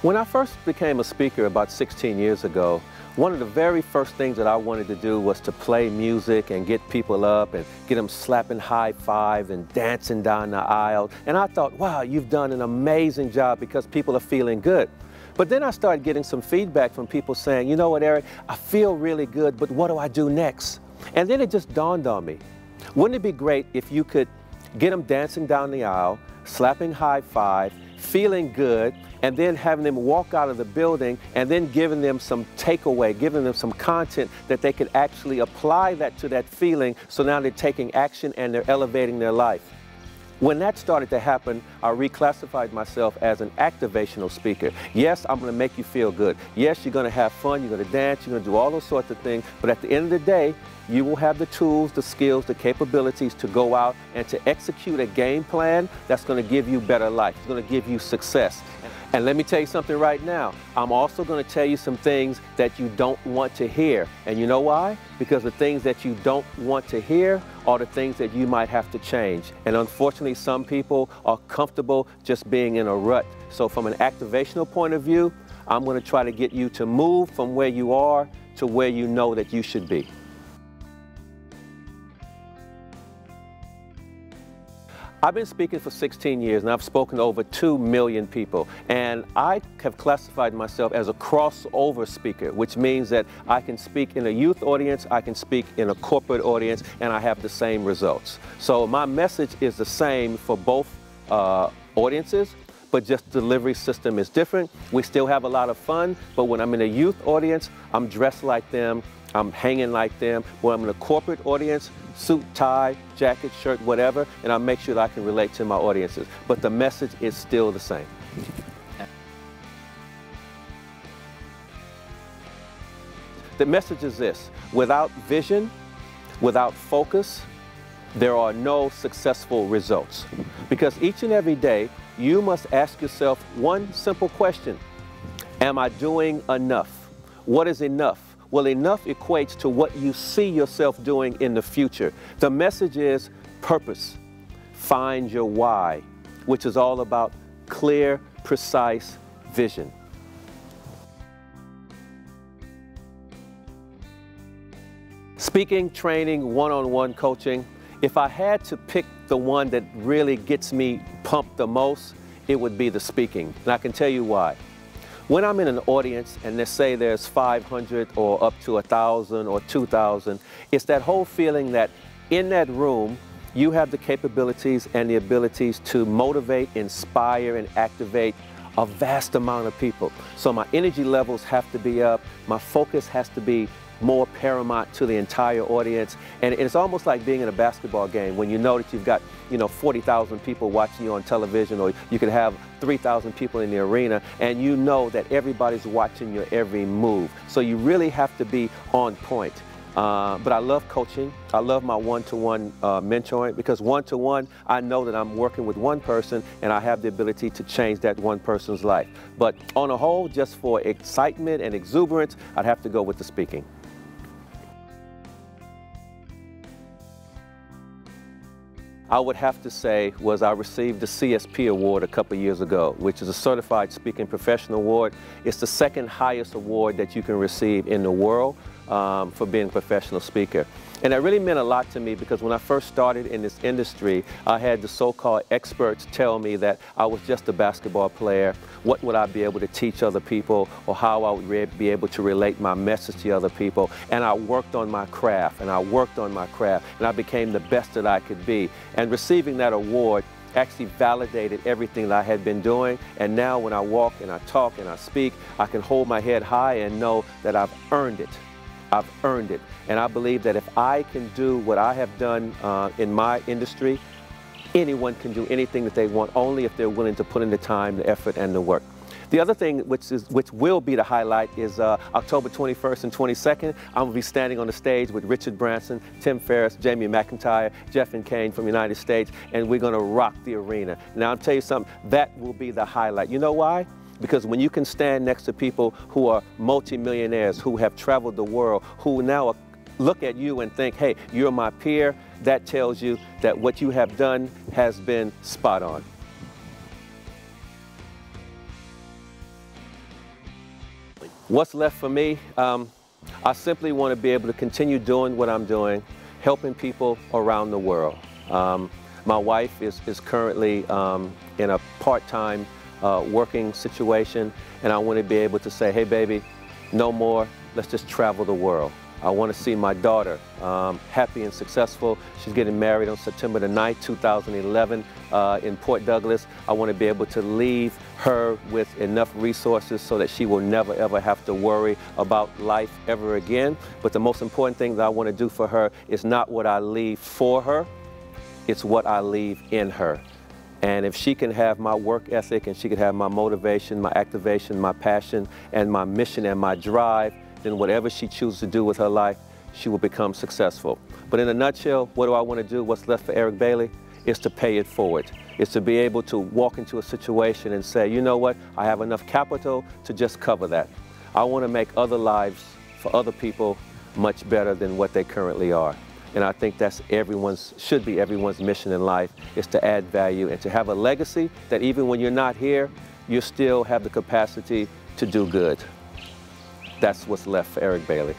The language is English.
When I first became a speaker about 16 years ago, one of the very first things that I wanted to do was to play music and get people up and get them slapping high fives and dancing down the aisle. And I thought, wow, you've done an amazing job because people are feeling good. But then I started getting some feedback from people saying, you know what, Eric, I feel really good, but what do I do next? And then it just dawned on me, wouldn't it be great if you could get them dancing down the aisle, slapping high five, feeling good, and then having them walk out of the building and then giving them some takeaway, giving them some content that they could actually apply that to that feeling, so now they're taking action and they're elevating their life. When that started to happen, I reclassified myself as an activational speaker. Yes, I'm going to make you feel good. Yes, you're going to have fun, you're going to dance, you're going to do all those sorts of things, but at the end of the day, you will have the tools, the skills, the capabilities to go out and to execute a game plan that's going to give you better life. It's going to give you success. And let me tell you something right now. I'm also going to tell you some things that you don't want to hear. And you know why? Because the things that you don't want to hear are the things that you might have to change. And unfortunately, some people are comfortable just being in a rut. So from an activational point of view, I'm going to try to get you to move from where you are to where you know that you should be. I've been speaking for 16 years and I've spoken to over 2 million people, and I have classified myself as a crossover speaker, which means that I can speak in a youth audience, I can speak in a corporate audience, and I have the same results. So my message is the same for both audiences, but just delivery system is different. We still have a lot of fun, but when I'm in a youth audience, I'm dressed like them, I'm hanging like them. When I'm in a corporate audience, suit, tie, jacket, shirt, whatever, and I make sure that I can relate to my audiences. But the message is still the same. The message is this: without vision, without focus, there are no successful results. Because each and every day, you must ask yourself one simple question: am I doing enough? What is enough? Well, enough equates to what you see yourself doing in the future. The message is purpose. Find your why, which is all about clear, precise vision. Speaking, training, one-on-one coaching, if I had to pick the one that really gets me pumped the most, it would be the speaking. And I can tell you why. When I'm in an audience and let's say there's 500 or up to 1,000 or 2,000, it's that whole feeling that in that room, you have the capabilities and the abilities to motivate, inspire, and activate a vast amount of people. So my energy levels have to be up, my focus has to be more paramount to the entire audience. And it's almost like being in a basketball game when you know that you've got 40,000 people watching you on television, or you could have 3,000 people in the arena, and you know that everybody's watching your every move. So you really have to be on point. But I love coaching. I love my one-to-one mentoring, because one-to-one, I know that I'm working with one person and I have the ability to change that one person's life. But on a whole, just for excitement and exuberance, I'd have to go with the speaking. I would have to say was I received the CSP award a couple years ago, which is a Certified Speaking Professional Award. It's the second highest award that you can receive in the world for being a professional speaker. And that really meant a lot to me, because when I first started in this industry, I had the so-called experts tell me that I was just a basketball player. What would I be able to teach other people, or how I would be able to relate my message to other people? And I worked on my craft, and I worked on my craft, and I became the best that I could be. And receiving that award actually validated everything that I had been doing. And now when I walk and I talk and I speak, I can hold my head high and know that I've earned it. I've earned it. And I believe that if I can do what I have done in my industry, anyone can do anything that they want, only if they're willing to put in the time, the effort, and the work. The other thing which will be the highlight is October 21st and 22nd. I'm going to be standing on the stage with Richard Branson, Tim Ferriss, Jamie McIntyre, Jeff and Kane from the United States, and we're going to rock the arena. Now, I'll tell you something, that will be the highlight. You know why? Because when you can stand next to people who are multimillionaires, who have traveled the world, who now look at you and think, hey, you're my peer, that tells you that what you have done has been spot on. What's left for me? I simply want to be able to continue doing what I'm doing, helping people around the world. My wife is currently in a part-time working situation, and I want to be able to say, hey baby, no more, let's just travel the world. I want to see my daughter happy and successful. She's getting married on September the 9th, 2011 in Port Douglas. I want to be able to leave her with enough resources so that she will never ever have to worry about life ever again. But the most important thing that I want to do for her is not what I leave for her, it's what I leave in her. And if she can have my work ethic and she can have my motivation, my activation, my passion, and my mission and my drive, then whatever she chooses to do with her life, she will become successful. But in a nutshell, what do I want to do? What's left for Eric Bailey is to pay it forward. It's to be able to walk into a situation and say, you know what, I have enough capital to just cover that. I want to make other lives for other people much better than what they currently are. And I think that's should be everyone's mission in life, is to add value and to have a legacy that even when you're not here, you still have the capacity to do good. That's what's left for Eric Bailey.